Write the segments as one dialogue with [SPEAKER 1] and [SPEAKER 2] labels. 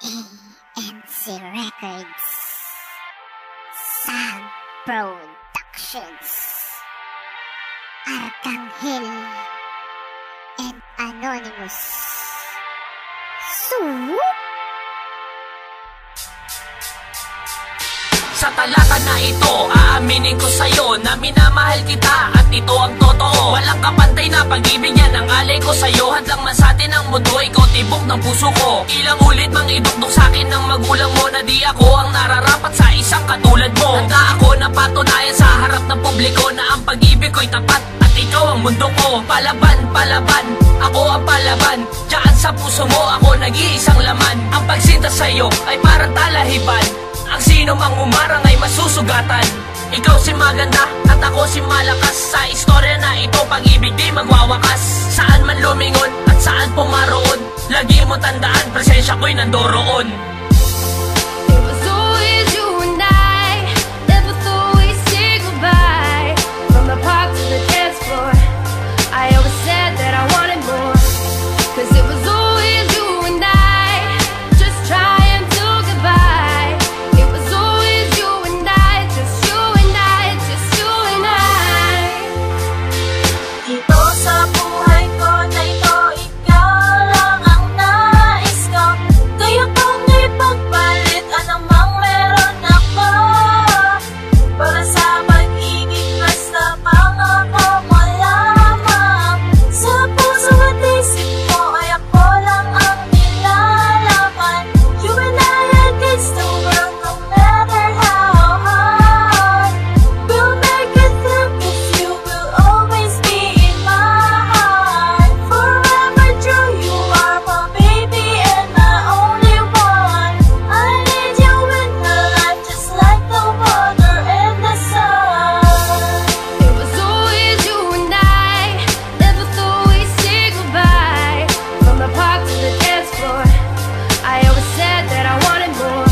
[SPEAKER 1] ANC Records, Sag Productions, Arcangel, and Anonymous.
[SPEAKER 2] Sa talata na ito, aaminin ko sa'yo na minamahal kita at ito ang totoo. Walang kapantay na pag-ibig yan ang alay ko sa'yo. Hadlang man sa atin ang mundo, ikaw tibok ng puso ko. Ilang ulit mang idukdok sa'kin ng magulang mo na di ako ang nararapat sa isang katulad mo. Handa ako na patunayan sa harap ng publiko na ang pag-ibig ko'y tapat at ikaw ang mundo ko. Palaban, palaban, ako ang palaban. Diyan sa puso mo ako nag-iisang laman. Ang pagsinta sa'yo ay parang talahiban. Ang sino mang umarang ay masusugatan. Ikaw si maganda at ako si malakas. Sa istorya na ito pag-ibig di magwawakas. Saan man lumingon at saan pumaroon, lagi mo tandaan presensya ko'y nandoroon.
[SPEAKER 3] It was always you and I, never thought we'd say goodbye. From the park to the dance floor, I always said that I wanted more. Cause it was always you and I, just trying to get by. It was always you and I, just you and I, just you and I.
[SPEAKER 4] Dito sa buhay ko na ito, ikaw lang ang nais ko. Kaya kung ipagpalit anumang meron ako, para sa pag-ibig basta pangako mo lamang. Sa puso at isip mo ay ako lang ang nilalaman. You and I against the world, no matter how hard. We'll make it through 'cause you will always be in my heart. Forever true, you are my baby and my only one. I need you in my life just like the water and the sun.
[SPEAKER 3] It was always you and I, never thought we'd say goodbye. From the park to the dance floor, I always said that I wanted more.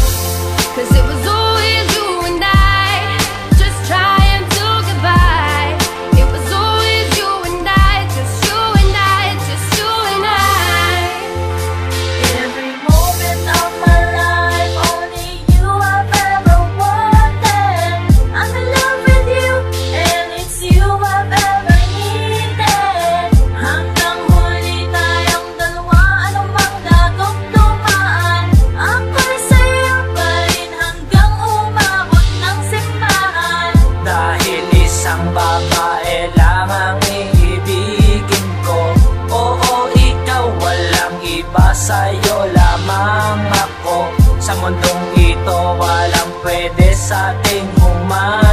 [SPEAKER 3] Cause it was always you and I, just trying to get by. It was always you and I, just you and I, just you and I.
[SPEAKER 4] Every moment of my life, only you I've ever wanted. I'm in love with you, and it's you I've ever needed. Hanggang huli tayong dalawa, anumang nagugtumaan. Ako'y sa'yo pa rin hanggang umabot ng simbahan.
[SPEAKER 2] Dahil isang babae lang ang iibigin ko. Oo, ikaw, walang iba, sa'yo lamang ako. Sa mundong ito, walang pwede sa ating humana.